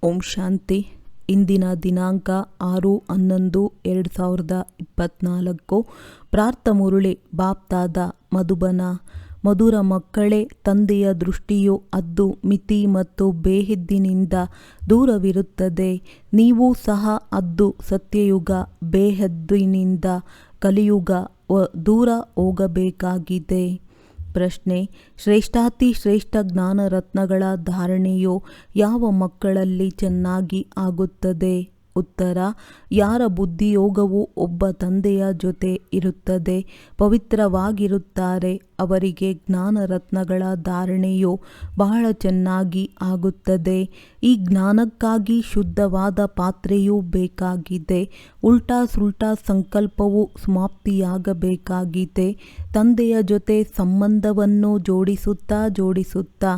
ಓಂ ಶಾಂತಿ. ಇಂದಿನ ದಿನಾಂಕ 6/11/2024. ಪ್ರಾರ್ಥ ಮುರುಳಿ ಬಾಪ್ತಾದ ಮಧುಬನ. ಮಧುರ ಮಕ್ಕಳೇ, ತಂದೆಯ ದೃಷ್ಟಿಯು ಹದ್ದು, ಮಿತಿ ಮತ್ತು ಬೇಹದ್ದಿನಿಂದ ದೂರವಿರುತ್ತದೆ. ನೀವು ಸಹ ಹದ್ದು, ಸತ್ಯಯುಗ, ಬೇಹದ್ದಿನಿಂದ ಕಲಿಯುಗ ದೂರ ಹೋಗಬೇಕಾಗಿದೆ. ಪ್ರಶ್ನೆ: ಶ್ರೇಷ್ಠಾತಿ ಶ್ರೇಷ್ಠ ಜ್ಞಾನರತ್ನಗಳ ಧಾರಣೆಯು ಯಾವ ಮಕ್ಕಳಲ್ಲಿ ಚೆನ್ನಾಗಿ ಆಗುತ್ತದೆ? ಉತ್ತರ: ಯಾರ ಬುದ್ಧಿಯೋಗವು ಒಬ್ಬ ತಂದೆಯ ಜೊತೆ ಇರುತ್ತದೆ, ಪವಿತ್ರವಾಗಿರುತ್ತಾರೆ, ಅವರಿಗೆ ಜ್ಞಾನರತ್ನಗಳ ಧಾರಣೆಯು ಬಹಳ ಚೆನ್ನಾಗಿ ಆಗುತ್ತದೆ. ಈ ಜ್ಞಾನಕ್ಕಾಗಿ ಶುದ್ಧವಾದ ಪಾತ್ರೆಯೂ ಬೇಕಾಗಿದೆ. ಉಲ್ಟಾ ಸುಲ್ಟಾ ಸಂಕಲ್ಪವು ಸಮಾಪ್ತಿಯಾಗಬೇಕಾಗಿದೆ. ತಂದೆಯ ಜೊತೆ ಸಂಬಂಧವನ್ನು ಜೋಡಿಸುತ್ತಾ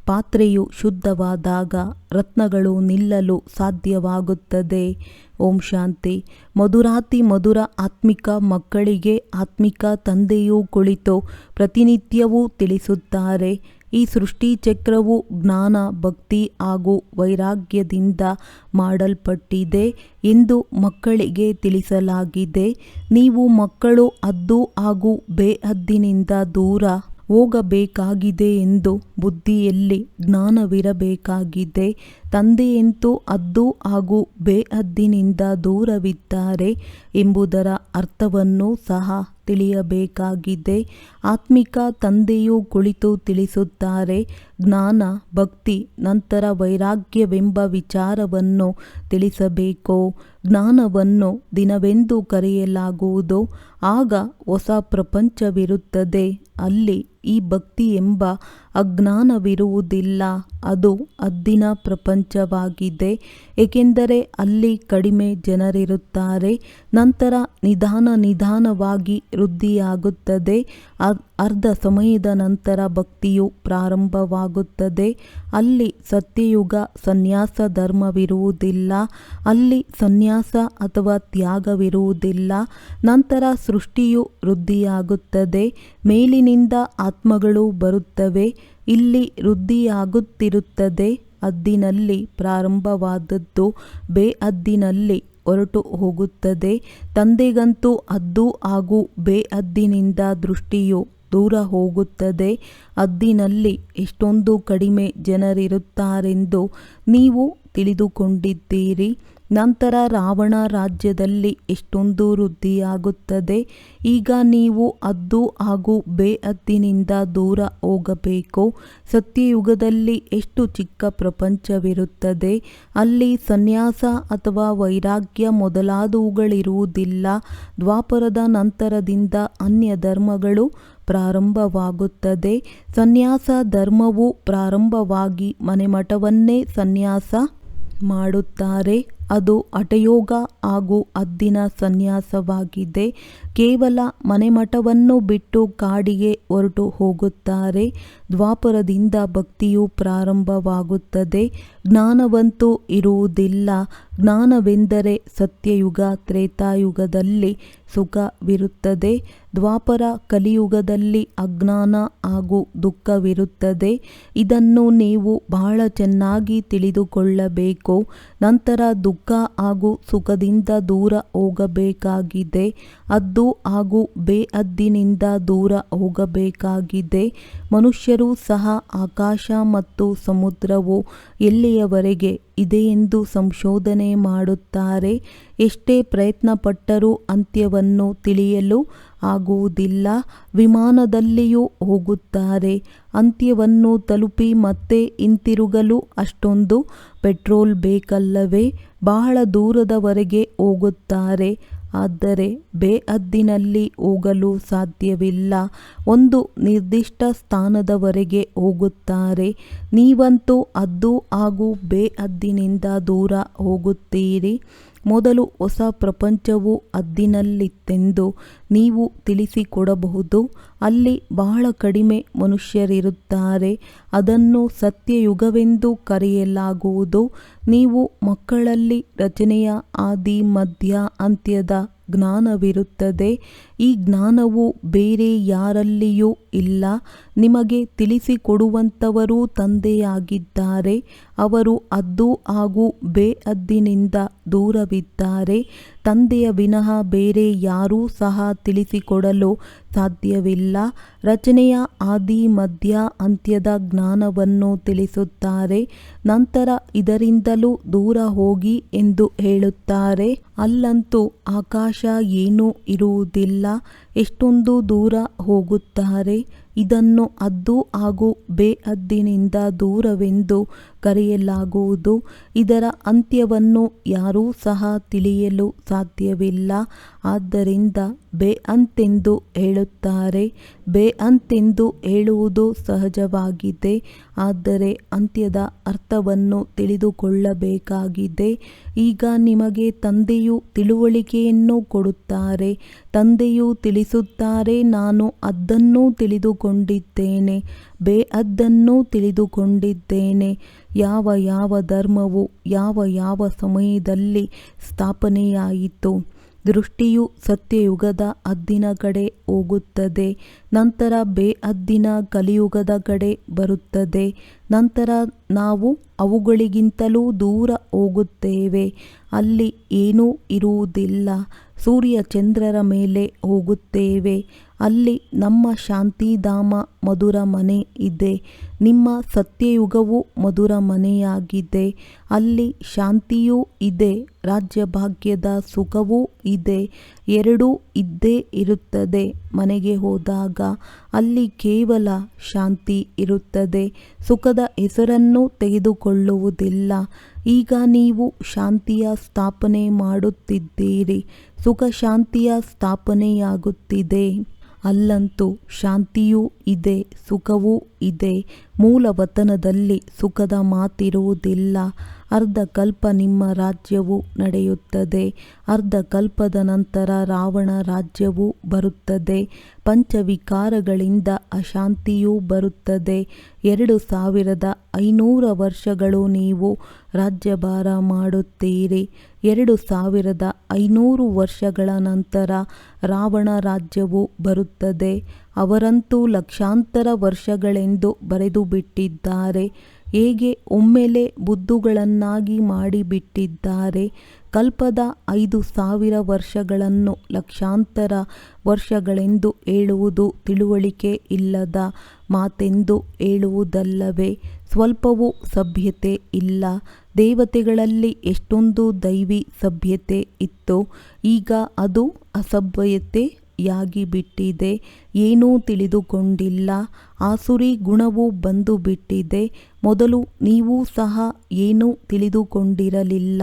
ಪಾತ್ರೆಯು ಶುದ್ಧವಾದಾಗ ರತ್ನಗಳು ನಿಲ್ಲಲು ಸಾಧ್ಯವಾಗುತ್ತದೆ. ಓಂ ಶಾಂತಿ. ಮಧುರಾತಿ ಮಧುರ ಆತ್ಮಿಕ ಮಕ್ಕಳಿಗೆ ಆತ್ಮಿಕ ತಂದೆಯು ಕುಳಿತು ಪ್ರತಿನಿತ್ಯವೂ ತಿಳಿಸುತ್ತಾರೆ. ಈ ಸೃಷ್ಟಿ ಚಕ್ರವು ಜ್ಞಾನ, ಭಕ್ತಿ ಹಾಗೂ ವೈರಾಗ್ಯದಿಂದ ಮಾಡಲ್ಪಟ್ಟಿದೆ ಎಂದು ಮಕ್ಕಳಿಗೆ ತಿಳಿಸಲಾಗಿದೆ. ನೀವು ಮಕ್ಕಳು ಹದ್ದು ಹಾಗೂ ಬೇಹದ್ದಿನಿಂದ ದೂರ ಹೋಗಬೇಕಾಗಿದೆ ಎಂದು ಬುದ್ಧಿಯಲ್ಲಿ ಜ್ಞಾನವಿರಬೇಕಾಗಿದೆ. ತಂದೆಯಂತೂ ಹದ್ದು ಹಾಗೂ ಬೇಹದ್ದಿನಿಂದ ದೂರವಿದ್ದಾರೆ ಎಂಬುದರ ಅರ್ಥವನ್ನು ಸಹ ತಿಳಿಯಬೇಕಾಗಿದೆ. ಆತ್ಮಿಕ ತಂದೆಯು ಕುಳಿತು ತಿಳಿಸುತ್ತಾರೆ. ಜ್ಞಾನ, ಭಕ್ತಿ, ನಂತರ ವೈರಾಗ್ಯವೆಂಬ ವಿಚಾರವನ್ನು ತಿಳಿಸಬೇಕು. ಜ್ಞಾನವನ್ನು ದಿನವೆಂದು ಕರೆಯಲಾಗುವುದು. ಆಗ ಹೊಸ ಪ್ರಪಂಚವಿರುತ್ತದೆ. ಅಲ್ಲಿ ಈ ಭಕ್ತಿ ಎಂಬ ಅಜ್ಞಾನವಿರುವುದಿಲ್ಲ. ಅದು ಹದ್ದಿನ ಪ್ರಪಂಚವಾಗಿದೆ, ಏಕೆಂದರೆ ಅಲ್ಲಿ ಕಡಿಮೆ ಜನರಿರುತ್ತಾರೆ. ನಂತರ ನಿಧಾನವಾಗಿ ವೃದ್ಧಿಯಾಗುತ್ತದೆ. ಅರ್ಧ ಸಮಯದ ನಂತರ ಭಕ್ತಿಯು ಪ್ರಾರಂಭವಾಗುತ್ತದೆ. ಅಲ್ಲಿ ಸತ್ಯಯುಗ ಸನ್ಯಾಸ ಧರ್ಮವಿರುವುದಿಲ್ಲ. ಅಲ್ಲಿ ಸನ್ಯಾಸ ಅಥವಾ ತ್ಯಾಗವಿರುವುದಿಲ್ಲ. ನಂತರ ಸೃಷ್ಟಿಯು ವೃದ್ಧಿಯಾಗುತ್ತದೆ. ಮೇಲಿನಿಂದ ಆತ್ಮಗಳು ಬರುತ್ತವೆ. ಇಲ್ಲಿ ವೃದ್ಧಿಯಾಗುತ್ತಿರುತ್ತದೆ. ಹದ್ದಿನಲ್ಲಿ ಪ್ರಾರಂಭವಾದದ್ದು ಬೇಹದ್ದಿನಲ್ಲಿ ಹೊರಟು ಹೋಗುತ್ತದೆ. ತಂದೆಗಂತೂ ಹದ್ದು ಹಾಗೂ ಬೇಹದ್ದಿನಿಂದ ದೃಷ್ಟಿಯು ದೂರ ಹೋಗುತ್ತದೆ. ಹದ್ದಿನಲ್ಲಿ ಎಷ್ಟೊಂದು ಕಡಿಮೆ ಜನರಿರುತ್ತಾರೆಂದು ನೀವು ತಿಳಿದುಕೊಂಡಿದ್ದೀರಿ. ನಂತರ ರಾವಣ ರಾಜ್ಯದಲ್ಲಿ ಎಷ್ಟೊಂದು ವೃದ್ಧಿಯಾಗುತ್ತದೆ. ಈಗ ನೀವು ಹದ್ದು ಹಾಗೂ ಬೇಹದ್ದಿನಿಂದ ದೂರ ಹೋಗಬೇಕು. ಸತ್ಯಯುಗದಲ್ಲಿ ಎಷ್ಟು ಚಿಕ್ಕ ಪ್ರಪಂಚವಿರುತ್ತದೆ. ಅಲ್ಲಿ ಸನ್ಯಾಸ ಅಥವಾ ವೈರಾಗ್ಯ ಮೊದಲಾದವುಗಳಿರುವುದಿಲ್ಲ. ದ್ವಾಪರದ ನಂತರದಿಂದ ಅನ್ಯ ಧರ್ಮಗಳು ಪ್ರಾರಂಭವಾಗುತ್ತದೆ. ಸನ್ಯಾಸ ಧರ್ಮವು ಪ್ರಾರಂಭವಾಗಿ ಮನೆಮಠವನ್ನೇ ಸನ್ಯಾಸ ಮಾಡುತ್ತಾರೆ. ಅದು ಹಠಯೋಗ ಹಾಗೂ ಹದ್ದಿನ ಸನ್ಯಾಸವಾಗಿದೆ. ಕೇವಲ ಮನೆಮಠವನ್ನು ಬಿಟ್ಟು ಕಾಡಿಗೆ ಹೊರಟು ಹೋಗುತ್ತಾರೆ. ದ್ವಾಪರದಿಂದ ಭಕ್ತಿಯು ಪ್ರಾರಂಭವಾಗುತ್ತದೆ. ಜ್ಞಾನವಂತೂ ಇರುವುದಿಲ್ಲ. ಜ್ಞಾನವೆಂದರೆ ಸತ್ಯಯುಗ, ತ್ರೇತಾಯುಗದಲ್ಲಿ ಸುಖವಿರುತ್ತದೆ. ದ್ವಾಪರ ಕಲಿಯುಗದಲ್ಲಿ ಅಜ್ಞಾನ ಹಾಗೂ ದುಃಖವಿರುತ್ತದೆ. ಇದನ್ನು ನೀವು ಬಹಳ ಚೆನ್ನಾಗಿ ತಿಳಿದುಕೊಳ್ಳಬೇಕು. ನಂತರ ದುಃಖ ಹಾಗೂ ಸುಖದಿಂದ ದೂರ ಹೋಗಬೇಕಾಗಿದೆ. ಹದ್ದು ಹಾಗೂ ಬೇಹದ್ದಿನಿಂದ ದೂರ ಹೋಗಬೇಕಾಗಿದೆ. ಮನುಷ್ಯರು ಸಹ ಆಕಾಶ ಮತ್ತು ಸಮುದ್ರವು ಎಲ್ಲಿಯವರೆಗೆ ಇದೆಯೆಂದು ಸಂಶೋಧನೆ ಮಾಡುತ್ತಾರೆ. ಎಷ್ಟೇ ಪ್ರಯತ್ನಪಟ್ಟರೂ ಅಂತ್ಯವನ್ನು ತಿಳಿಯಲು ಆಗುವುದಿಲ್ಲ. ವಿಮಾನದಲ್ಲಿಯೂ ಹೋಗುತ್ತಾರೆ. ಅಂತ್ಯವನ್ನು ತಲುಪಿ ಮತ್ತೆ ಹಿಂತಿರುಗಲು ಅಷ್ಟೊಂದು ಪೆಟ್ರೋಲ್ ಬೇಕಲ್ಲವೇ? ಬಹಳ ದೂರದವರೆಗೆ ಹೋಗುತ್ತಾರೆ. ಆದರೆ ಬೇಹದ್ದಿನಲ್ಲಿ ಹೋಗಲು ಸಾಧ್ಯವಿಲ್ಲ. ಒಂದು ನಿರ್ದಿಷ್ಟ ಸ್ಥಾನದವರೆಗೆ ಹೋಗುತ್ತಾರೆ. ನೀವಂತೂ ಹದ್ದು ಹಾಗೂ ಬೇಹದ್ದಿನಿಂದ ದೂರ ಹೋಗುತ್ತೀರಿ. ಮೊದಲು ಹೊಸ ಪ್ರಪಂಚವು ಹದ್ದಿನಲ್ಲಿತ್ತೆಂದು ನೀವು ತಿಳಿಸಿಕೊಡಬಹುದು. ಅಲ್ಲಿ ಬಹಳ ಕಡಿಮೆ ಮನುಷ್ಯರಿರುತ್ತಾರೆ. ಅದನ್ನು ಸತ್ಯಯುಗವೆಂದು ಕರೆಯಲಾಗುವುದು. ನೀವು ಮಕ್ಕಳಲ್ಲಿ ರಚನೆಯ ಆದಿ, ಮಧ್ಯ, ಅಂತ್ಯದ ಜ್ಞಾನವಿರುತ್ತದೆ. ಈ ಜ್ಞಾನವು ಬೇರೆ ಯಾರಲ್ಲಿಯೂ ಇಲ್ಲ. ನಿಮಗೆ ತಿಳಿಸಿಕೊಡುವಂಥವರು ತಂದೆಯಾಗಿದ್ದಾರೆ. ಅವರು ಹದ್ದು ಹಾಗೂ ಬೇಹದ್ದಿನಿಂದ ದೂರವಿದ್ದಾರೆ. ತಂದೆಯ ವಿನಃ ಬೇರೆ ಯಾರೂ ಸಹ ತಿಳಿಸಿಕೊಡಲು ಸಾಧ್ಯವಿಲ್ಲ. ರಚನೆಯ ಆದಿ ಮಧ್ಯ ಅಂತ್ಯದ ಜ್ಞಾನವನ್ನು ತಿಳಿಸುತ್ತಾರೆ. ನಂತರ ಇದರಿಂದಲೂ ದೂರ ಹೋಗಿ ಎಂದು ಹೇಳುತ್ತಾರೆ. ಅಲ್ಲಂತೂ ಆಕಾಶ ಏನೂ ಇರುವುದಿಲ್ಲ. ಎಷ್ಟೊಂದು ದೂರ ಹೋಗುತ್ತಾರೆ. ಇದನ್ನು ಹದ್ದು ಹಾಗೂ ಬೇಹದ್ದಿನಿಂದ ದೂರವೆಂದು ಕರೆಯಲಾಗುವುದು. ಇದರ ಅಂತ್ಯವನ್ನು ಯಾರೂ ಸಹ ತಿಳಿಯಲು ಸಾಧ್ಯವಿಲ್ಲ. ಆದ್ದರಿಂದ ಬೇಅಂತೆಂದು ಹೇಳುತ್ತಾರೆ. ಬೇಅಂತೆಂದು ಹೇಳುವುದು ಸಹಜವಾಗಿದೆ. ಆದರೆ ಅಂತ್ಯದ ಅರ್ಥವನ್ನು ತಿಳಿದುಕೊಳ್ಳಬೇಕಾಗಿದೆ. ಈಗ ನಿಮಗೆ ತಂದೆಯು ತಿಳುವಳಿಕೆಯನ್ನು ಕೊಡುತ್ತಾರೆ. ತಂದೆಯು ತಿಳಿಸುತ್ತಾರೆ, ನಾನು ಅದನ್ನು ತಿಳಿದುಕೊಂಡಿದ್ದೇನೆ, ಬೇಅದ್ದನ್ನು ತಿಳಿದುಕೊಂಡಿದ್ದೇನೆ. ಯಾವ ಯಾವ ಧರ್ಮವು ಯಾವ ಯಾವ ಸಮಯದಲ್ಲಿ ಸ್ಥಾಪನೆಯಾಯಿತು. ದೃಷ್ಟಿಯು ಸತ್ಯಯುಗದ ಹದ್ದಿನ ಕಡೆ ಹೋಗುತ್ತದೆ. ನಂತರ ಬೇಹದ್ದಿನ ಕಲಿಯುಗದ ಕಡೆ ಬರುತ್ತದೆ. ನಂತರ ನಾವು ಅವುಗಳಿಗಿಂತಲೂ ದೂರ ಹೋಗುತ್ತೇವೆ. ಅಲ್ಲಿ ಏನೂ ಇರುವುದಿಲ್ಲ. ಸೂರ್ಯ ಚಂದ್ರರ ಮೇಲೆ ಹೋಗುತ್ತೇವೆ. ಅಲ್ಲಿ ನಮ್ಮ ಶಾಂತಿಧಾಮ ಮಧುರ ಮನೆ ಇದೆ. ನಿಮ್ಮ ಸತ್ಯಯುಗವು ಮಧುರ ಮನೆಯಾಗಿದೆ. ಅಲ್ಲಿ ಶಾಂತಿಯೂ ಇದೆ, ರಾಜ್ಯಭಾಗ್ಯದ ಸುಖವೂ ಇದೆ. ಎರಡೂ ಇದ್ದೇ ಇರುತ್ತದೆ. ಮನೆಗೆ ಹೋದಾಗ ಅಲ್ಲಿ ಕೇವಲ ಶಾಂತಿ ಇರುತ್ತದೆ. ಸುಖದ ಹೆಸರನ್ನು ತೆಗೆದುಕೊಳ್ಳುವುದಿಲ್ಲ. ಈಗ ನೀವು ಶಾಂತಿಯ ಸ್ಥಾಪನೆ ಮಾಡುತ್ತಿದ್ದೀರಿ. ಸುಖ ಶಾಂತಿಯ ಸ್ಥಾಪನೆಯಾಗುತ್ತಿದೆ. ಅಲ್ಲಂತೂ ಶಾಂತಿಯೂ ಇದೆ, ಸುಖವೂ ಇದೆ. ಮೂಲವತನದಲ್ಲಿ ಸುಖದ ಮಾತಿರುವುದಿಲ್ಲ. ಅರ್ಧ ಕಲ್ಪ ನಿಮ್ಮ ರಾಜ್ಯವು ನಡೆಯುತ್ತದೆ. ಅರ್ಧ ಕಲ್ಪದ ನಂತರ ರಾವಣ ರಾಜ್ಯವು ಬರುತ್ತದೆ. ಪಂಚವಿಕಾರಗಳಿಂದ ಅಶಾಂತಿಯೂ ಬರುತ್ತದೆ. 2500 ವರ್ಷಗಳು ನೀವು ರಾಜ್ಯಭಾರ ಮಾಡುತ್ತೀರಿ. 2500 ವರ್ಷಗಳ ನಂತರ ರಾವಣ ರಾಜ್ಯವು ಬರುತ್ತದೆ. ಅವರಂತೂ ಲಕ್ಷಾಂತರ ವರ್ಷಗಳೆಂದು ಬರೆದು ಬಿಟ್ಟಿದ್ದಾರೆ. ಹೇಗೆ ಒಮ್ಮೆಲೆ ಬುದ್ಧುಗಳನ್ನಾಗಿ ಮಾಡಿಬಿಟ್ಟಿದ್ದಾರೆ. ಕಲ್ಪದ 5000 ವರ್ಷಗಳನ್ನು ಲಕ್ಷಾಂತರ ವರ್ಷಗಳೆಂದು ಹೇಳುವುದು ತಿಳುವಳಿಕೆ ಇಲ್ಲದ ಮಾತೆಂದು ಹೇಳುವುದಲ್ಲವೇ? ಸ್ವಲ್ಪವೂ ಸಭ್ಯತೆ ಇಲ್ಲ. ದೇವತೆಗಳಲ್ಲಿ ಎಷ್ಟೊಂದು ದೈವಿ ಸಭ್ಯತೆ ಇತ್ತು. ಈಗ ಅದು ಅಸಭ್ಯತೆಯಾಗಿಬಿಟ್ಟಿದೆ. ಏನೂ ತಿಳಿದುಕೊಂಡಿಲ್ಲ. ಆಸುರಿ ಗುಣವು ಬಂದು ಬಿಟ್ಟಿದೆ. ಮೊದಲು ನೀವು ಸಹ ಏನೂ ತಿಳಿದುಕೊಂಡಿರಲಿಲ್ಲ.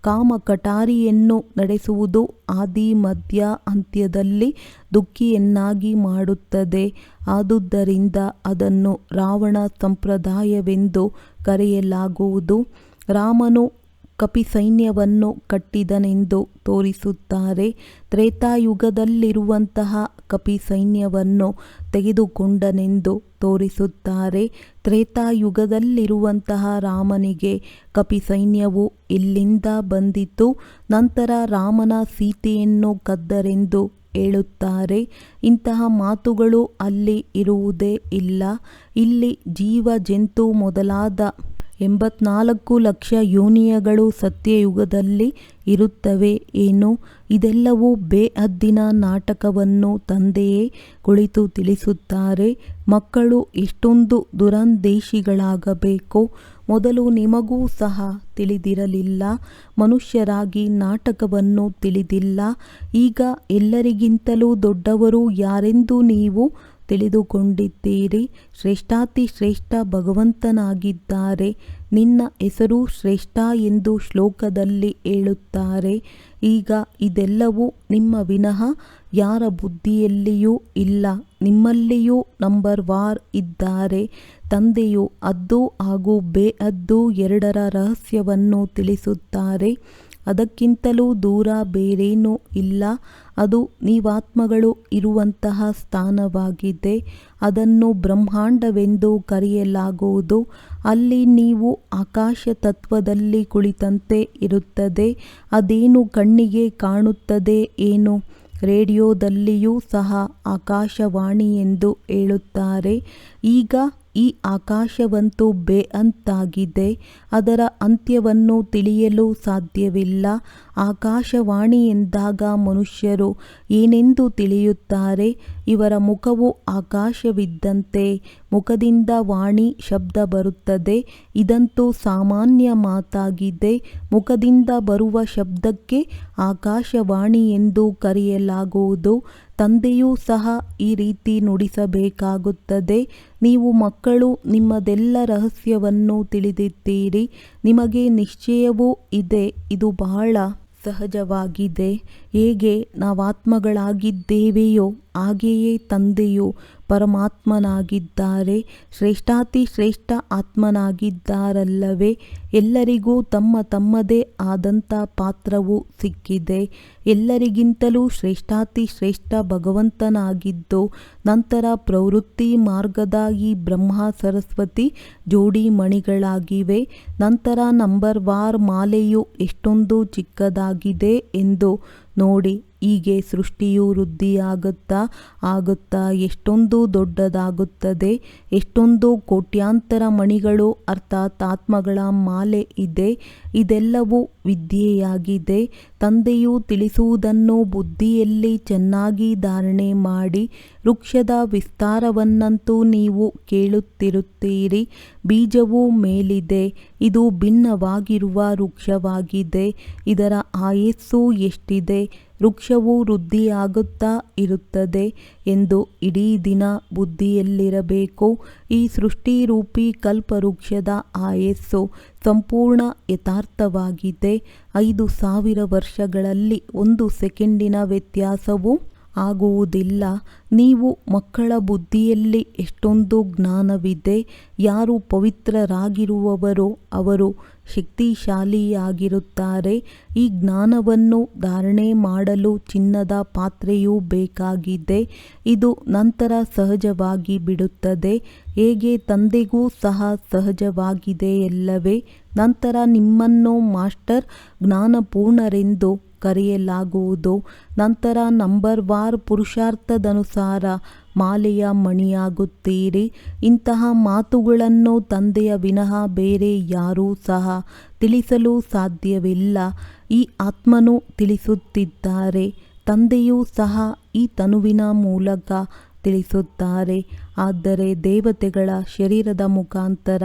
ಕಾಮ ಕಟಾರಿಯನ್ನು ನಡೆಸುವುದು ಆದಿ ಮಧ್ಯ ಅಂತ್ಯದಲ್ಲಿ ದುಃಖಿಯನ್ನಾಗಿ ಮಾಡುತ್ತದೆ. ಆದುದರಿಂದ ಅದನ್ನು ರಾವಣ ಸಂಪ್ರದಾಯವೆಂದು ಕರೆಯಲಾಗುವುದು. ರಾಮನು ಕಪಿಸೈನ್ಯವನ್ನು ಕಟ್ಟಿದನೆಂದು ತೋರಿಸುತ್ತಾರೆ. ತ್ರೇತಾಯುಗದಲ್ಲಿರುವಂತಹ ಕಪಿಸೈನ್ಯವನ್ನು ತೆಗೆದುಕೊಂಡನೆಂದು ತೋರಿಸುತ್ತಾರೆ. ತ್ರೇತಾಯುಗದಲ್ಲಿರುವಂತಹ ರಾಮನಿಗೆ ಕಪಿಸೈನ್ಯವು ಎಲ್ಲಿಂದ ಬಂದಿತು? ನಂತರ ರಾಮನ ಸೀತೆಯನ್ನು ಕದ್ದರೆಂದು ಹೇಳುತ್ತಾರೆ. ಇಂತಹ ಮಾತುಗಳು ಅಲ್ಲಿ ಇರುವುದೇ ಇಲ್ಲ. ಇಲ್ಲಿ ಜೀವ ಜಂತು ಮೊದಲಾದ 84 ಲಕ್ಷ ಯೋನಿಗಳು ಸತ್ಯಯುಗದಲ್ಲಿ ಇರುತ್ತವೆ ಏನು? ಇದೆಲ್ಲವೂ ಬೇಹದ್ದಿನ ನಾಟಕವನ್ನು ತಂದೆಯೇ ಕುಳಿತು ತಿಳಿಸುತ್ತಾರೆ. ಮಕ್ಕಳು ಎಷ್ಟೊಂದು ದುರಂದೇಶಿಗಳಾಗಬೇಕು. ಮೊದಲು ನಿಮಗೂ ಸಹ ತಿಳಿದಿರಲಿಲ್ಲ. ಮನುಷ್ಯರಾಗಿ ನಾಟಕವನ್ನು ತಿಳಿದಿಲ್ಲ. ಈಗ ಎಲ್ಲರಿಗಿಂತಲೂ ದೊಡ್ಡವರು ಯಾರೆಂದು ನೀವು ತಿಳಿದುಕೊಂಡಿದ್ದೀರಿ. ಶ್ರೇಷ್ಠಾತಿ ಶ್ರೇಷ್ಠ ಭಗವಂತನಾಗಿದ್ದಾರೆ. ನಿನ್ನ ಹೆಸರು ಶ್ರೇಷ್ಠ ಎಂದು ಶ್ಲೋಕದಲ್ಲಿ ಹೇಳುತ್ತಾರೆ. ಈಗ ಇದೆಲ್ಲವೂ ನಿಮ್ಮ ವಿನಃ ಯಾರ ಬುದ್ಧಿಯಲ್ಲಿಯೂ ಇಲ್ಲ. ನಿಮ್ಮಲ್ಲಿಯೂ ನಂಬರ್ ವಾರ್ ಇದ್ದಾರೆ. ತಂದೆಯು ಹದ್ದು ಹಾಗೂ ಬೇಹದ್ದು ಎರಡರ ರಹಸ್ಯವನ್ನು ತಿಳಿಸುತ್ತಾರೆ. ಅದಕ್ಕಿಂತಲೂ ದೂರ ಬೇರೇನೂ ಇಲ್ಲ. ಅದು ನೀವಾತ್ಮಗಳು ಇರುವಂತಹ ಸ್ಥಾನವಾಗಿದೆ. ಅದನ್ನು ಬ್ರಹ್ಮಾಂಡವೆಂದು ಕರೆಯಲಾಗುವುದು. ಅಲ್ಲಿ ನೀವು ಆಕಾಶ ತತ್ವದಲ್ಲಿ ಕುಳಿತಂತೆ ಇರುತ್ತದೆ. ಅದೇನು ಕಣ್ಣಿಗೆ ಕಾಣುತ್ತದೆ ಏನು? ರೇಡಿಯೋದಲ್ಲಿಯೂ ಸಹ ಆಕಾಶವಾಣಿ ಎಂದು ಹೇಳುತ್ತಾರೆ. ಈಗ ಈ ಆಕಾಶವಂತೂ ಬೇಅಂತಾಗಿದೆ. ಅದರ ಅಂತ್ಯವನ್ನು ತಿಳಿಯಲು ಸಾಧ್ಯವಿಲ್ಲ. ಆಕಾಶವಾಣಿ ಎಂದಾಗ ಮನುಷ್ಯರು ಏನೆಂದು ತಿಳಿಯುತ್ತಾರೆ? ಇವರ ಮುಖವು ಆಕಾಶವಿದ್ದಂತೆ, ಮುಖದಿಂದ ವಾಣಿ ಶಬ್ದ ಬರುತ್ತದೆ. ಇದಂತೂ ಸಾಮಾನ್ಯ ಮಾತಾಗಿದೆ. ಮುಖದಿಂದ ಬರುವ ಶಬ್ದಕ್ಕೆ ಆಕಾಶವಾಣಿ ಎಂದು ಕರೆಯಲಾಗುವುದು. ತಂದೆಯೂ ಸಹ ಈ ರೀತಿ ನುಡಿಸಬೇಕಾಗುತ್ತದೆ. ನೀವು ಮಕ್ಕಳು ನಿಮ್ಮದೆಲ್ಲ ರಹಸ್ಯವನ್ನು ತಿಳಿದಿದ್ದೀರಿ. ನಿಮಗೆ ನಿಶ್ಚಯವೂ ಇದೆ. ಇದು ಬಹಳ ಸಹಜವಾಗಿದೆ. ಹೇಗೆ ನಾವಾತ್ಮಗಳಾಗಿದ್ದೇವೆಯೋ ಹಾಗೆಯೇ ತಂದೆಯು ಪರಮಾತ್ಮನಾಗಿದ್ದಾರೆ. ಶ್ರೇಷ್ಠಾತಿ ಶ್ರೇಷ್ಠ ಆತ್ಮನಾಗಿದ್ದಾರಲ್ಲವೇ? ಎಲ್ಲರಿಗೂ ತಮ್ಮ ತಮ್ಮದೇ ಆದಂಥ ಪಾತ್ರವು ಸಿಕ್ಕಿದೆ. ಎಲ್ಲರಿಗಿಂತಲೂ ಶ್ರೇಷ್ಠಾತಿ ಶ್ರೇಷ್ಠ ಭಗವಂತನಾಗಿದ್ದು, ನಂತರ ಪ್ರವೃತ್ತಿ ಮಾರ್ಗದ ಈ ಬ್ರಹ್ಮ ಸರಸ್ವತಿ ಜೋಡಿ ಮಣಿಗಳಾಗಿವೆ. ನಂತರ ನಂಬರ್ ವಾರ್ ಮಾಲೆಯು ಎಷ್ಟೊಂದು ಚಿಕ್ಕದಾಗಿದೆ ಎಂದು ನೋಡಿ. ಹೀಗೆ ಸೃಷ್ಟಿಯು ವೃದ್ಧಿಯಾಗುತ್ತಾ ಆಗುತ್ತಾ ಎಷ್ಟೊಂದು ದೊಡ್ಡದಾಗುತ್ತದೆ. ಎಷ್ಟೊಂದು ಕೋಟ್ಯಾಂತರ ಮಣಿಗಳು ಅರ್ಥಾತ್ ಆತ್ಮಗಳ ಮಾಲೆ ಇದೆ. ಇದೆಲ್ಲವೂ ವಿದ್ಯೆಯಾಗಿದೆ. ತಂದೆಯು ತಿಳಿಸುವುದನ್ನು ಬುದ್ಧಿಯಲ್ಲಿ ಚೆನ್ನಾಗಿ ಧಾರಣೆ ಮಾಡಿ. ವೃಕ್ಷದ ವಿಸ್ತಾರವನ್ನಂತೂ ನೀವು ಕೇಳುತ್ತಿರುತ್ತೀರಿ. ಬೀಜವು ಮೇಲಿದೆ. ಇದು ಭಿನ್ನವಾಗಿರುವ ವೃಕ್ಷವಾಗಿದೆ. ಇದರ ಆಯಸ್ಸು ಎಷ್ಟಿದೆ? ವೃಕ್ಷವು ವೃದ್ಧಿಯಾಗುತ್ತಾ ಇರುತ್ತದೆ ಎಂದು ಇಡೀ ದಿನ ಬುದ್ಧಿಯಲ್ಲಿರಬೇಕು. ಈ ಸೃಷ್ಟಿರೂಪಿ ಕಲ್ಪವೃಕ್ಷದ ಆಯಸ್ಸು ಸಂಪೂರ್ಣ ಯಥಾರ್ಥವಾಗಿದೆ. 5000 ವರ್ಷಗಳಲ್ಲಿ 1 ಸೆಕೆಂಡಿನ ವ್ಯತ್ಯಾಸವೂ ಆಗುವುದಿಲ್ಲ. ನೀವು ಮಕ್ಕಳ ಬುದ್ಧಿಯಲ್ಲಿ ಎಷ್ಟೊಂದು ಜ್ಞಾನವಿದೆ. ಯಾರು ಪವಿತ್ರರಾಗಿರುವವರೋ ಅವರು ಶಕ್ತಿಶಾಲಿಯಾಗಿರುತ್ತಾರೆ. ಈ ಜ್ಞಾನವನ್ನು ಧಾರಣೆ ಮಾಡಲು ಚಿನ್ನದ ಪಾತ್ರೆಯೂ ಬೇಕಾಗಿದೆ. ಇದು ನಂತರ ಸಹಜವಾಗಿ ಬಿಡುತ್ತದೆ. ಹೇಗೆ ತಂದೆಗೂ ಸಹ ಸಹಜವಾಗಿದೆಯಲ್ಲವೇ? ನಂತರ ನಿಮ್ಮನ್ನು ಮಾಸ್ಟರ್ ಜ್ಞಾನಪೂರ್ಣರೆಂದು ಕರೆಯಲಾಗುವುದು. ನಂತರ ನಂಬರ್ ವಾರ್ ಪುರುಷಾರ್ಥದನುಸಾರ ಮಾಲೆಯ ಮಣಿಯಾಗುತ್ತೀರಿ. ಇಂತಹ ಮಾತುಗಳನ್ನು ತಂದೆಯ ವಿನಃ ಬೇರೆ ಯಾರೂ ಸಹ ತಿಳಿಸಲು ಸಾಧ್ಯವಿಲ್ಲ. ಈ ಆತ್ಮನು ತಿಳಿಸುತ್ತಿದ್ದಾರೆ. ತಂದೆಯೂ ಸಹ ಈ ತನುವಿನ ಮೂಲಕ ತಿಳಿಸುತ್ತಾರೆ. ಆದರೆ ದೇವತೆಗಳ ಶರೀರದ ಮುಖಾಂತರ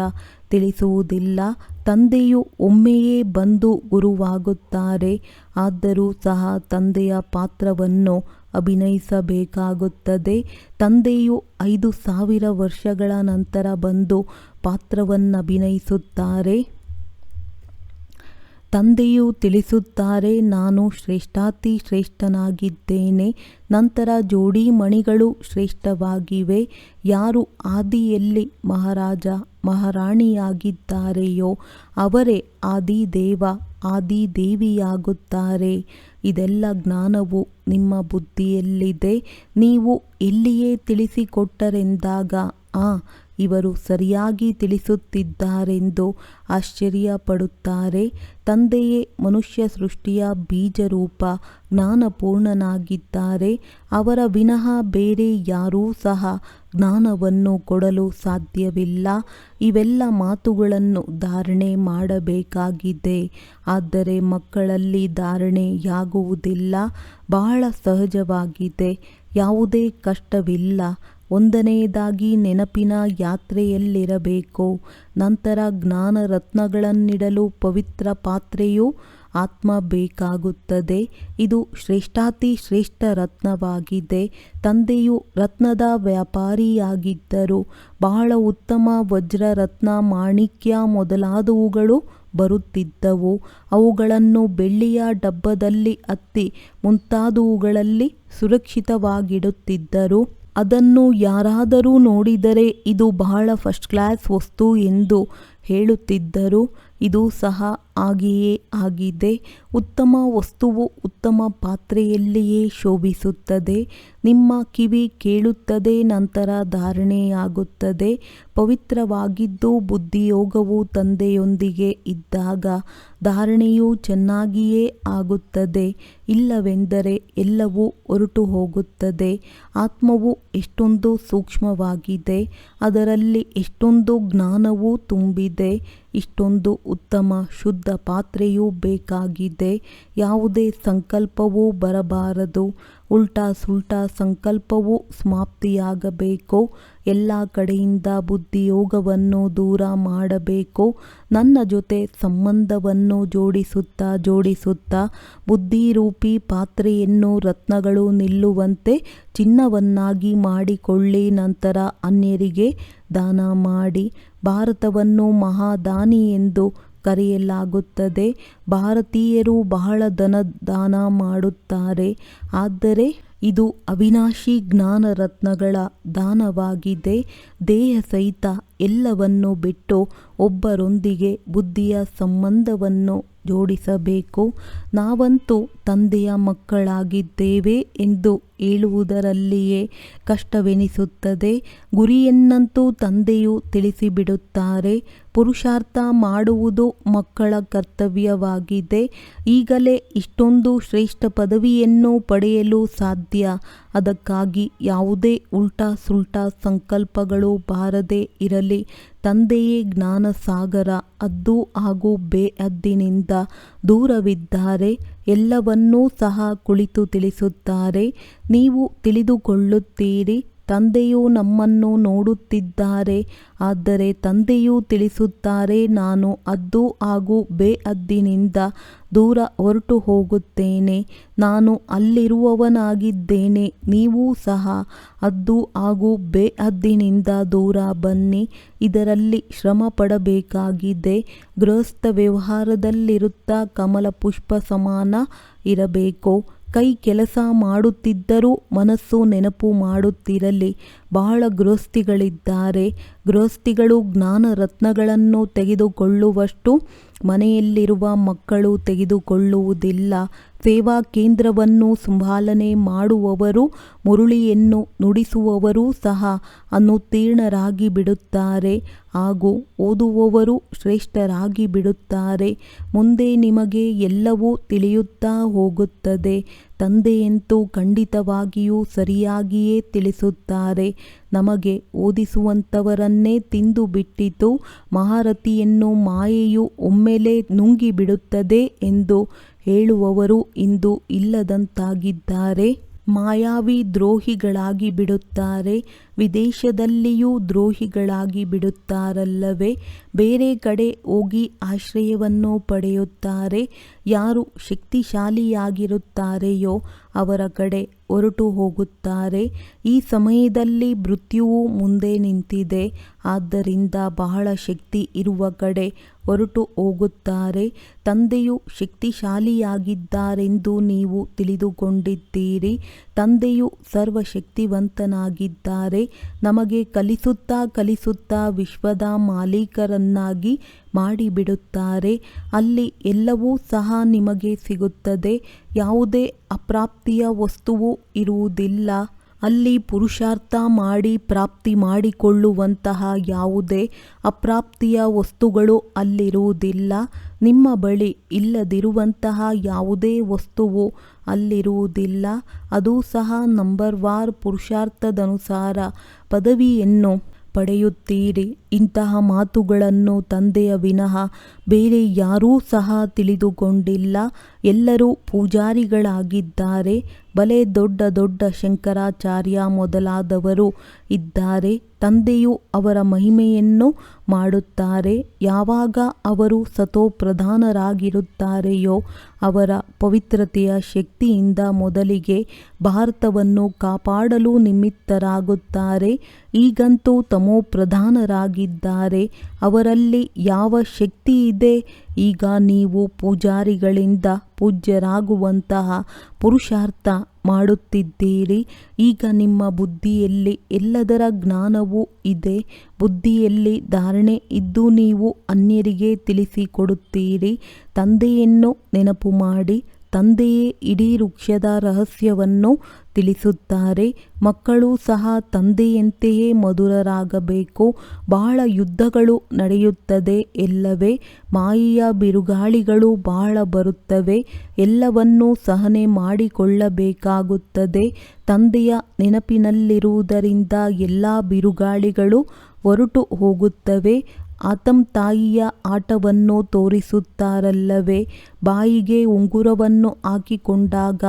ತಿಳಿಸುವುದಿಲ್ಲ. ತಂದೆಯು ಒಮ್ಮೆಯೇ ಬಂದು ಗುರುವಾಗುತ್ತಾರೆ. ಆದರೂ ಸಹ ತಂದೆಯ ಪಾತ್ರವನ್ನು ಅಭಿನಯಿಸಬೇಕಾಗುತ್ತದೆ. ತಂದೆಯು 5000 ವರ್ಷಗಳ ನಂತರ ಬಂದು ಪಾತ್ರವನ್ನಭಿನಯಿಸುತ್ತಾರೆ. ತಂದೆಯು ತಿಳಿಸುತ್ತಾರೆ, ನಾನು ಶ್ರೇಷ್ಠಾತಿ ಶ್ರೇಷ್ಠನಾಗಿದ್ದೇನೆ. ನಂತರ ಜೋಡಿ ಮಣಿಗಳು ಶ್ರೇಷ್ಠವಾಗಿವೆ. ಯಾರು ಆದಿಯಲ್ಲಿ ಮಹಾರಾಜ ಮಹಾರಾಣಿಯಾಗಿದ್ದಾರೆಯೋ ಅವರೇ ಆದಿದೇವ ಆದಿದೇವಿಯಾಗುತ್ತಾರೆ. ಇದೆಲ್ಲ ಜ್ಞಾನವು ನಿಮ್ಮ ಬುದ್ಧಿಯಲ್ಲಿದೆ. ನೀವು ಇಲ್ಲಿಯೇ ತಿಳಿಸಿಕೊಟ್ಟರೆಂದಾಗ ಇವರು ಸರಿಯಾಗಿ ತಿಳಿಸುತ್ತಿದ್ದಾರೆಂದು ಆಶ್ಚರ್ಯಪಡುತ್ತಾರೆ. ತಂದೆಯೇ ಮನುಷ್ಯ ಸೃಷ್ಟಿಯ ಬೀಜರೂಪ ಜ್ಞಾನಪೂರ್ಣನಾಗಿದ್ದಾರೆ. ಅವರ ವಿನಃ ಬೇರೆ ಯಾರೂ ಸಹ ಜ್ಞಾನವನ್ನು ಕೊಡಲು ಸಾಧ್ಯವಿಲ್ಲ. ಇವೆಲ್ಲ ಮಾತುಗಳನ್ನು ಧಾರಣೆ ಮಾಡಬೇಕಾಗಿದೆ. ಆದರೆ ಮಕ್ಕಳಲ್ಲಿ ಧಾರಣೆಯಾಗುವುದಿಲ್ಲ. ಬಹಳ ಸಹಜವಾಗಿದೆ. ಯಾವುದೇ ಕಷ್ಟವಿಲ್ಲ. ಒಂದನೆಯದಾಗಿ ನೆನಪಿನ ಯಾತ್ರೆಯಲ್ಲಿರಬೇಕು. ನಂತರ ಜ್ಞಾನ ರತ್ನಗಳನ್ನಿಡಲು ಪವಿತ್ರ ಪಾತ್ರೆಯು ಆತ್ಮ ಬೇಕಾಗುತ್ತದೆ. ಇದು ಶ್ರೇಷ್ಠಾತಿ ಶ್ರೇಷ್ಠ ರತ್ನವಾಗಿದೆ. ತಂದೆಯು ರತ್ನದ ವ್ಯಾಪಾರಿಯಾಗಿದ್ದರು. ಬಹಳ ಉತ್ತಮ ವಜ್ರ, ರತ್ನ, ಮಾಣಿಕ್ಯ ಮೊದಲಾದವುಗಳು ಬರುತ್ತಿದ್ದವು. ಅವುಗಳನ್ನು ಬೆಳ್ಳಿಯ ಡಬ್ಬದಲ್ಲಿ ಅತ್ತಿ ಮುಂತಾದವುಗಳಲ್ಲಿ ಸುರಕ್ಷಿತವಾಗಿಡುತ್ತಿದ್ದರು. ಅದನ್ನು ಯಾರಾದರೂ ನೋಡಿದರೆ ಇದು ಬಹಳ ಫಸ್ಟ್ ಕ್ಲಾಸ್ ವಸ್ತು ಎಂದು ಹೇಳುತ್ತಿದ್ದರು. ಇದು ಸಹ ಹಾಗೆಯೇ ಆಗಿದೆ. ಉತ್ತಮ ವಸ್ತುವು ಉತ್ತಮ ಪಾತ್ರೆಯಲ್ಲಿಯೇ ಶೋಭಿಸುತ್ತದೆ. ನಿಮ್ಮ ಕಿವಿ ಕೇಳುತ್ತದೆ, ನಂತರ ಧಾರಣೆಯಾಗುತ್ತದೆ. ಪವಿತ್ರವಾಗಿದ್ದು ಬುದ್ಧಿಯೋಗವು ತಂದೆಯೊಂದಿಗೆ ಇದ್ದಾಗ ಧಾರಣೆಯು ಚೆನ್ನಾಗಿಯೇ ಆಗುತ್ತದೆ. ಇಲ್ಲವೆಂದರೆ ಎಲ್ಲವೂ ಹೊರಟು ಹೋಗುತ್ತದೆ. ಆತ್ಮವು ಎಷ್ಟೊಂದು ಸೂಕ್ಷ್ಮವಾಗಿದೆ, ಅದರಲ್ಲಿ ಎಷ್ಟೊಂದು ಜ್ಞಾನವೂ ತುಂಬಿದೆ. ಇಷ್ಟೊಂದು ಉತ್ತಮ ಶುದ್ಧ ಪಾತ್ರೆಯೂ ಬೇಕಾಗಿದೆ. ಯಾವುದೇ ಸಂಕಲ್ಪವೂ ಬರಬಾರದು. ಉಲ್ಟಾ ಸುಲ್ಟಾ ಸಂಕಲ್ಪವು ಸಮಾಪ್ತಿಯಾಗಬೇಕು. ಎಲ್ಲ ಕಡೆಯಿಂದ ಬುದ್ಧಿಯೋಗವನ್ನು ದೂರ ಮಾಡಬೇಕು. ನನ್ನ ಜೊತೆ ಸಂಬಂಧವನ್ನು ಜೋಡಿಸುತ್ತಾ ಬುದ್ಧಿರೂಪಿ ಪಾತ್ರೆಯನ್ನು ರತ್ನಗಳು ನಿಲ್ಲುವಂತೆ ಚಿನ್ನವನ್ನಾಗಿ ಮಾಡಿಕೊಳ್ಳಿ. ನಂತರ ಅನ್ಯರಿಗೆ ದಾನ ಮಾಡಿ. ಭಾರತವನ್ನು ಮಹಾದಾನಿ ಎಂದು ಕರೆಯಲಾಗುತ್ತದೆ. ಭಾರತೀಯರು ಬಹಳ ದಾನ ಮಾಡುತ್ತಾರೆ. ಆದರೆ ಇದು ಅವಿನಾಶಿ ಜ್ಞಾನ ರತ್ನಗಳ ದಾನವಾಗಿದೆ. ದೇಹ ಸಹಿತ ಎಲ್ಲವನ್ನು ಬಿಟ್ಟು ಒಬ್ಬರೊಂದಿಗೆ ಬುದ್ಧಿಯ ಸಂಬಂಧವನ್ನು ಜೋಡಿಸಬೇಕು. ನಾವಂತೂ ತಂದೆಯ ಮಕ್ಕಳಾಗಿದ್ದೇವೆ ಎಂದು ಹೇಳುವುದರಲ್ಲಿಯೇ ಕಷ್ಟವೆನಿಸುತ್ತದೆ. ಗುರಿಯನ್ನಂತೂ ತಂದೆಯು ತಿಳಿಸಿಬಿಡುತ್ತಾರೆ. ಪುರುಷಾರ್ಥ ಮಾಡುವುದು ಮಕ್ಕಳ ಕರ್ತವ್ಯವಾಗಿದೆ. ಈಗಲೇ ಇಷ್ಟೊಂದು ಶ್ರೇಷ್ಠ ಪದವಿಯನ್ನು ಪಡೆಯಲು ಸಾಧ್ಯ. ಅದಕ್ಕಾಗಿ ಯಾವುದೇ ಉಲ್ಟಾ ಸುಲ್ಟಾ ಸಂಕಲ್ಪಗಳು ಬಾರದೇ ಇರಲಿ. ತಂದೆಯೇ ಜ್ಞಾನಸಾಗರ, ಹದ್ದು ಹಾಗೂ ಬೇಹದ್ದಿನಿಂದ ದೂರವಿದ್ದಾರೆ. ಎಲ್ಲವನ್ನೂ ಸಹ ಕುಳಿತು ತಿಳಿಸುತ್ತಾರೆ. ನೀವು ತಿಳಿದುಕೊಳ್ಳುತ್ತೀರಿ. ತಂದೆಯು ನಮ್ಮನ್ನು ನೋಡುತ್ತಿದ್ದಾರೆ. ಆದರೆ ತಂದೆಯು ತಿಳಿಸುತ್ತಾರೆ, ನಾನು ಹದ್ದು ಹಾಗೂ ಬೇಹದ್ದಿನಿಂದ ದೂರ ಹೊರಟು ಹೋಗುತ್ತೇನೆ. ನಾನು ಅಲ್ಲಿರುವವನಾಗಿದ್ದೇನೆ. ನೀವೂ ಸಹ ಹದ್ದು ಹಾಗೂ ಬೇಹದ್ದಿನಿಂದ ದೂರ ಬನ್ನಿ. ಇದರಲ್ಲಿ ಶ್ರಮ ಪಡಬೇಕಾಗಿದೆ. ಗೃಹಸ್ಥ ವ್ಯವಹಾರದಲ್ಲಿರುತ್ತಾ ಕಮಲ ಪುಷ್ಪ ಸಮಾನ ಇರಬೇಕು. ಕೈ ಕೆಲಸ ಮಾಡುತ್ತಿದ್ದರೂ ಮನಸ್ಸು ನೆನಪು ಮಾಡುತ್ತಿರಲಿ. ಬಹಳ ಗೃಹಸ್ಥಿಗಳಿದ್ದಾರೆ. ಗೃಹಸ್ಥಿಗಳು ಜ್ಞಾನ ರತ್ನಗಳನ್ನು ತೆಗೆದುಕೊಳ್ಳುವಷ್ಟು ಮನೆಯಲ್ಲಿರುವ ಮಕ್ಕಳು ತೆಗೆದುಕೊಳ್ಳುವುದಿಲ್ಲ. ಸೇವಾ ಕೇಂದ್ರವನ್ನು ಸಂಭಾಲನೆ ಮಾಡುವವರು, ಮುರುಳಿಯನ್ನು ನುಡಿಸುವವರೂ ಸಹ ಅನುತ್ತೀರ್ಣರಾಗಿ ಬಿಡುತ್ತಾರೆ ಹಾಗೂ ಓದುವವರು ಶ್ರೇಷ್ಠರಾಗಿ ಬಿಡುತ್ತಾರೆ. ಮುಂದೆ ನಿಮಗೆ ಎಲ್ಲವೂ ತಿಳಿಯುತ್ತಾ ಹೋಗುತ್ತದೆ. ತಂದೆಯಂತೂ ಖಂಡಿತವಾಗಿಯೂ ಸರಿಯಾಗಿಯೇ ತಿಳಿಸುತ್ತಾರೆ. ನಮಗೆ ಓದಿಸುವಂಥವರನ್ನೇ ತಿಂದು ಬಿಟ್ಟಿತು. ಮಹಾರಥಿಯನ್ನು ಮಾಯೆಯು ಒಮ್ಮೆಲೇ ನುಂಗಿಬಿಡುತ್ತದೆ ಎಂದು ಹೇಳುವವರು ಇಂದು ಇಲ್ಲದಂತಾಗಿದ್ದಾರೆ. ಮಾಯಾವಿ ದ್ರೋಹಿಗಳಾಗಿ ಬಿಡುತ್ತಾರೆ. ವಿದೇಶದಲ್ಲಿಯೂ ದ್ರೋಹಿಗಳಾಗಿ ಬಿಡುತ್ತಾರಲ್ಲವೇ. ಬೇರೆ ಕಡೆ ಹೋಗಿ ಆಶ್ರಯವನ್ನು ಪಡೆಯುತ್ತಾರೆ. ಯಾರು ಶಕ್ತಿಶಾಲಿಯಾಗಿರುತ್ತಾರೆಯೋ ಅವರ ಕಡೆ ಹೊರಟು ಹೋಗುತ್ತಾರೆ. ಈ ಸಮಯದಲ್ಲಿ ಮೃತ್ಯುವು ಮುಂದೆ ನಿಂತಿದೆ. ಆದ್ದರಿಂದ ಬಹಳ ಶಕ್ತಿ ಇರುವ ಕಡೆ ಹೊರಟು ಹೋಗುತ್ತಾರೆ. ತಂದೆಯು ಶಕ್ತಿಶಾಲಿಯಾಗಿದ್ದಾರೆಂದು ನೀವು ತಿಳಿದುಕೊಂಡಿದ್ದೀರಿ. ತಂದೆಯು ಸರ್ವಶಕ್ತಿವಂತನಾಗಿದ್ದಾರೆ. ನಮಗೆ ಕಲಿಸುತ್ತಾ ವಿಶ್ವದ ಮಾಲೀಕರನ್ನಾಗಿ ಮಾಡಿಬಿಡುತ್ತಾರೆ. ಅಲ್ಲಿ ಎಲ್ಲವೂ ಸಹ ನಿಮಗೆ ಸಿಗುತ್ತದೆ. ಯಾವುದೇ ಅಪ್ರಾಪ್ತಿಯ ವಸ್ತುವು ಇರುವುದಿಲ್ಲ. ಅಲ್ಲಿ ಪುರುಷಾರ್ಥ ಮಾಡಿ ಪ್ರಾಪ್ತಿ ಮಾಡಿಕೊಳ್ಳುವಂತಹ ಯಾವುದೇ ಅಪ್ರಾಪ್ತಿಯ ವಸ್ತುಗಳು ಅಲ್ಲಿರುವುದಿಲ್ಲ. ನಿಮ್ಮ ಬಳಿ ಇಲ್ಲದಿರುವಂತಹ ಯಾವುದೇ ವಸ್ತುವು ಅಲ್ಲಿರುವುದಿಲ್ಲ. ಅದೂ ಸಹ ನಂಬರ್ವಾರ್ ಪುರುಷಾರ್ಥದನುಸಾರ ಪದವಿಯನ್ನು ಪಡೆಯುತ್ತೀರಿ. ಇಂತಹ ಮಾತುಗಳನ್ನು ತಂದೆಯ ವಿನಃ ಬೇರೆ ಯಾರೂ ಸಹ ತಿಳಿದುಕೊಂಡಿಲ್ಲ. ಎಲ್ಲರೂ ಪೂಜಾರಿಗಳಾಗಿದ್ದಾರೆ. ಬಲೆ ದೊಡ್ಡ ದೊಡ್ಡ ಶಂಕರಾಚಾರ್ಯ ಮೊದಲಾದವರು ಇದ್ದಾರೆ. ತಂದೆಯು ಅವರ ಮಹಿಮೆಯನ್ನು ಮಾಡುತ್ತಾರೆ. ಯಾವಾಗ ಅವರು ಸತೋಪ್ರಧಾನರಾಗಿರುತ್ತಾರೆಯೋ ಅವರ ಪವಿತ್ರತೆಯ ಶಕ್ತಿಯಿಂದ ಮೊದಲಿಗೆ ಭಾರತವನ್ನು ಕಾಪಾಡಲು ನಿಮಿತ್ತರಾಗುತ್ತಾರೆ. ಈಗಂತೂ ತಮೋಪ್ರಧಾನರಾಗಿದ್ದಾರೆ. ಅವರಲ್ಲಿ ಯಾವ ಶಕ್ತಿ ಇದೆ? ಈಗ ನೀವು ಪೂಜಾರಿಗಳಿಂದ ಪೂಜ್ಯರಾಗುವಂತಹ ಪುರುಷಾರ್ಥ ಮಾಡುತ್ತಿದ್ದೀರಿ. ಈಗ ನಿಮ್ಮ ಬುದ್ಧಿಯಲ್ಲಿ ಎಲ್ಲದರ ಜ್ಞಾನವೂ ಇದೆ. ಬುದ್ಧಿಯಲ್ಲಿ ಧಾರಣೆ ಇದ್ದು ನೀವು ಅನ್ಯರಿಗೆ ತಿಳಿಸಿಕೊಡುತ್ತೀರಿ. ತಂದೆಯನ್ನು ನೆನಪು ಮಾಡಿ. ತಂದೆಯೇ ಇಡೀ ವೃಕ್ಷದ ರಹಸ್ಯವನ್ನು ತಿಳಿಸುತ್ತಾರೆ. ಮಕ್ಕಳು ಸಹ ತಂದೆಯಂತೆಯೇ ಮಧುರರಾಗಬೇಕು. ಬಹಳ ಯುದ್ಧಗಳು ನಡೆಯುತ್ತದೆ ಎಲ್ಲವೇ. ಮಾಯೆಯ ಬಿರುಗಾಳಿಗಳು ಬಹಳ ಬರುತ್ತವೆ. ಎಲ್ಲವನ್ನೂ ಸಹನೆ ಮಾಡಿಕೊಳ್ಳಬೇಕಾಗುತ್ತದೆ. ತಂದೆಯ ನೆನಪಿನಲ್ಲಿರುವುದರಿಂದ ಎಲ್ಲ ಬಿರುಗಾಳಿಗಳು ಹೊರಟು ಹೋಗುತ್ತವೆ. ಆತಂ ತಾಯಿಯ ಆಟವನ್ನು ತೋರಿಸುತ್ತಾರಲ್ಲವೇ. ಬಾಯಿಗೆ ಉಂಗುರವನ್ನು ಹಾಕಿಕೊಂಡಾಗ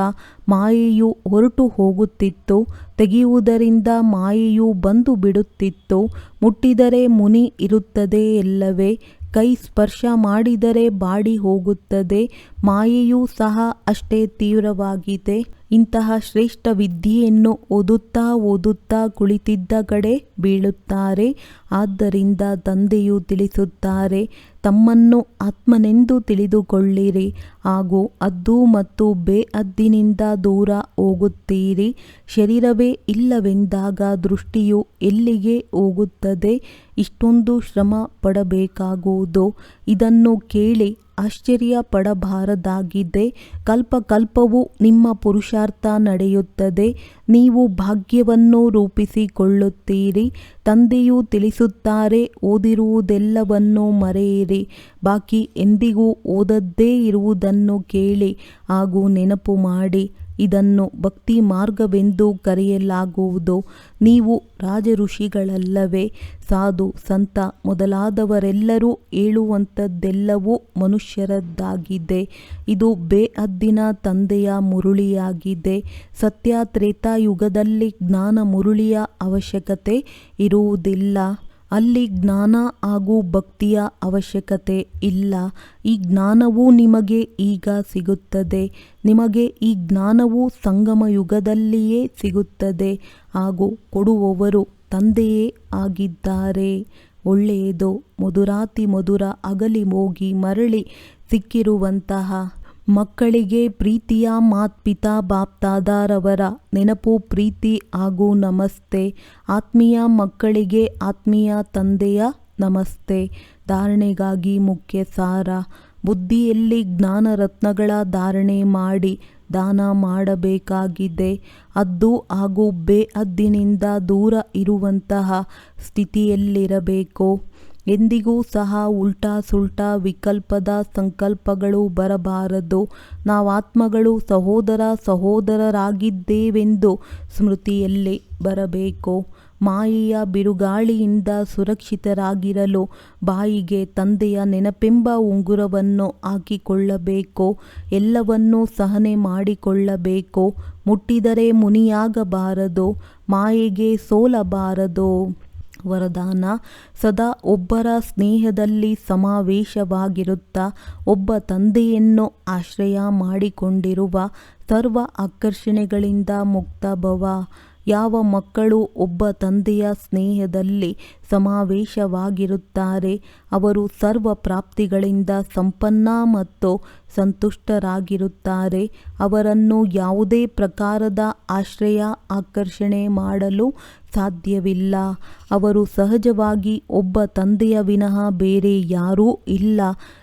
ಮಾಯೆಯು ಹೊರಟು ಹೋಗುತ್ತಿತ್ತು. ತೆಗೆಯುವುದರಿಂದ ಮಾಯೆಯು ಬಂದು ಬಿಡುತ್ತಿತ್ತು. ಮುಟ್ಟಿದರೆ ಮುನಿ ಇರುತ್ತದೆ ಎಲ್ಲವೇ. ಕೈ ಸ್ಪರ್ಶ ಮಾಡಿದರೆ ಬಾಡಿ ಹೋಗುತ್ತದೆ. ಮಾಯೆಯೂ ಸಹ ಅಷ್ಟೇ ತೀವ್ರವಾಗಿದೆ. ಇಂತಹ ಶ್ರೇಷ್ಠ ವಿದ್ಯೆಯನ್ನು ಓದುತ್ತಾ ಕುಳಿತಿದ್ದ ಕಡೆ ಬೀಳುತ್ತಾರೆ. ಆದ್ದರಿಂದ ತಂದೆಯು ತಿಳಿಸುತ್ತಾರೆ, ತಮ್ಮನ್ನು ಆತ್ಮನೆಂದು ತಿಳಿದುಕೊಳ್ಳಿರಿ ಹಾಗೂ ಹದ್ದು ಮತ್ತು ಬೇಹದ್ದಿನಿಂದ ದೂರ ಹೋಗುತ್ತೀರಿ. ಶರೀರವೇ ಇಲ್ಲವೆಂದಾಗ ದೃಷ್ಟಿಯು ಎಲ್ಲಿಗೆ ಹೋಗುತ್ತದೆ? ಇಷ್ಟೊಂದು ಶ್ರಮ ಪಡಬೇಕಾಗುವುದು. ಇದನ್ನು ಕೇಳಿ ಆಶ್ಚರ್ಯ ಪಡಬಾರದಾಗಿದೆ. ಕಲ್ಪಕಲ್ಪವೂ ನಿಮ್ಮ ಪುರುಷಾರ್ಥ ನಡೆಯುತ್ತದೆ. ನೀವು ಭಾಗ್ಯವನ್ನು ರೂಪಿಸಿಕೊಳ್ಳುತ್ತೀರಿ. ತಂದೆಯು ತಿಳಿಸುತ್ತಾರೆ, ಓದಿರುವುದೆಲ್ಲವನ್ನೂ ಮರೆಯಿರಿ. ಬಾಕಿ ಎಂದಿಗೂ ಓದದ್ದೇ ಇರುವುದನ್ನು ಕೇಳಿ ಹಾಗೂ ನೆನಪು ಮಾಡಿ. ಇದನ್ನು ಭಕ್ತಿ ಮಾರ್ಗವೆಂದು ಕರೆಯಲಾಗುವುದು. ನೀವು ರಾಜ ಋಷಿಗಳಲ್ಲವೇ. ಸಾಧು ಸಂತ ಮೊದಲಾದವರೆಲ್ಲರೂ ಹೇಳುವಂಥದ್ದೆಲ್ಲವೂ ಮನುಷ್ಯರದ್ದಾಗಿದೆ. ಇದು ಬೇಹದ್ದಿನ ತಂದೆಯ ಮುರುಳಿಯಾಗಿದೆ. ಸತ್ಯ ತ್ರೇತಾಯುಗದಲ್ಲಿ ಜ್ಞಾನ ಮುರುಳಿಯ ಅವಶ್ಯಕತೆ ಇರುವುದಿಲ್ಲ. ಅಲ್ಲಿ ಜ್ಞಾನ ಹಾಗೂ ಭಕ್ತಿಯ ಅವಶ್ಯಕತೆ ಇಲ್ಲ. ಈ ಜ್ಞಾನವು ನಿಮಗೆ ಈಗ ಸಿಗುತ್ತದೆ. ನಿಮಗೆ ಈ ಜ್ಞಾನವು ಸಂಗಮ ಯುಗದಲ್ಲಿಯೇ ಸಿಗುತ್ತದೆ ಹಾಗೂ ಕೊಡುವವರು ತಂದೆಯೇ ಆಗಿದ್ದಾರೆ. ಒಳ್ಳೆಯದು. ಮಧುರಾತಿ ಮಧುರ ಅಗಲಿ ಹೋಗಿ ಮರಳಿ ಸಿಕ್ಕಿರುವಂತಹ ಮಕ್ಕಳಿಗೆ ಪ್ರೀತಿಯ ಮಾತ್ಪಿತಾ ಬಾಪ್ದಾದಾರವರ ನೆನಪು, ಪ್ರೀತಿ ಹಾಗೂ ನಮಸ್ತೆ. ಆತ್ಮೀಯ ಮಕ್ಕಳಿಗೆ ಆತ್ಮೀಯ ತಂದೆಯ ನಮಸ್ತೆ. ಧಾರಣೆಗಾಗಿ ಮುಖ್ಯ ಸಾರ. ಬುದ್ಧಿಯಲ್ಲಿ ಜ್ಞಾನ ರತ್ನಗಳ ಧಾರಣೆ ಮಾಡಿ ದಾನ ಮಾಡಬೇಕಾಗಿದೆ. ಹದ್ದು ಹಾಗೂ ಬೇಹದ್ದಿನಿಂದ ದೂರ ಇರುವಂತಹ ಸ್ಥಿತಿಯಲ್ಲಿರಬೇಕು. ಎಂದಿಗೂ ಸಹ ಉಲ್ಟಾ ಸುಲ್ಟಾ ವಿಕಲ್ಪದ ಸಂಕಲ್ಪಗಳು ಬರಬಾರದು. ನಾವಾತ್ಮಗಳು ಸಹೋದರರಾಗಿದ್ದೇವೆಂದು ಸ್ಮೃತಿಯಲ್ಲಿ ಬರಬೇಕು. ಮಾಯೆಯ ಬಿರುಗಾಳಿಯಿಂದ ಸುರಕ್ಷಿತರಾಗಿರಲು ಬಾಯಿಗೆ ತಂದೆಯ ನೆನಪೆಂಬ ಉಂಗುರವನ್ನು ಹಾಕಿಕೊಳ್ಳಬೇಕು. ಎಲ್ಲವನ್ನೂ ಸಹನೆ ಮಾಡಿಕೊಳ್ಳಬೇಕು. ಮುಟ್ಟಿದರೆ ಮುನಿಯಾಗಬಾರದು. ಮಾಯೆಗೆ ಸೋಲಬಾರದು. ವರದಾನ: ಸದಾ ಒಬ್ಬರ ಸ್ನೇಹದಲ್ಲಿ ಸಮಾವೇಶವಾಗಿರುತ್ತಾ ಒಬ್ಬ ತಂದೆಯನ್ನು ಆಶ್ರಯ ಮಾಡಿಕೊಂಡಿರುವ ಸರ್ವ ಆಕರ್ಷಣೆಗಳಿಂದ ಮುಕ್ತ ಭವ. ಯಾವ ಮಕ್ಕಳು ಒಬ್ಬ ತಂದೆಯ ಸ್ನೇಹದಲ್ಲಿ ಸಮಾವೇಶವಾಗಿರುತ್ತಾರೆ ಅವರು ಸರ್ವ ಪ್ರಾಪ್ತಿಗಳಿಂದ ಸಂಪನ್ನ ಮತ್ತು ಸಂತುಷ್ಟರಾಗಿರುತ್ತಾರೆ. ಅವರನ್ನು ಯಾವುದೇ ಪ್ರಕಾರದ ಆಶ್ರಯ ಆಕರ್ಷಣೆ ಮಾಡಲು ಸಾಧ್ಯವಿಲ್ಲ. ಅವರು ಸಹಜವಾಗಿ ಒಬ್ಬ ತಂದೆಯ ವಿನಃ ಬೇರೆ ಯಾರೂ ಇಲ್ಲ.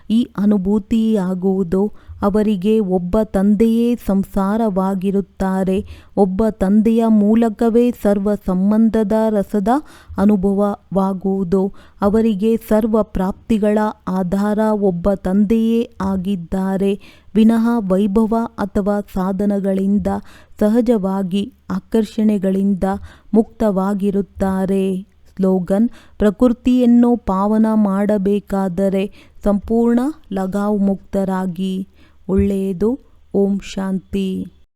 ಈ ಅನುಭೂತಿಯಾಗುವುದು. ಅವರಿಗೆ ಒಬ್ಬ ತಂದೆಯೇ ಸಂಸಾರವಾಗಿರುತ್ತಾರೆ. ಒಬ್ಬ ತಂದೆಯ ಮೂಲಕವೇ ಸರ್ವ ಸಂಬಂಧದ ರಸದ ಅನುಭವವಾಗುವುದು. ಅವರಿಗೆ ಸರ್ವ ಪ್ರಾಪ್ತಿಗಳ ಆಧಾರ ಒಬ್ಬ ತಂದೆಯೇ ಆಗಿದ್ದಾರೆ ವಿನಃ ವೈಭವ ಅಥವಾ ಸಾಧನಗಳಿಂದ ಸಹಜವಾಗಿ ಆಕರ್ಷಣೆಗಳಿಂದ ಮುಕ್ತವಾಗಿರುತ್ತಾರೆ. ಸ್ಲೋಗನ್: ಪ್ರಕೃತಿಯನ್ನು ಪಾವನ ಮಾಡಬೇಕಾದರೆ ಸಂಪೂರ್ಣ ಲಗಾವ್ ಮುಕ್ತರಾಗಿ. ಒಳ್ಳೆಯದು. ಓಂ ಶಾಂತಿ.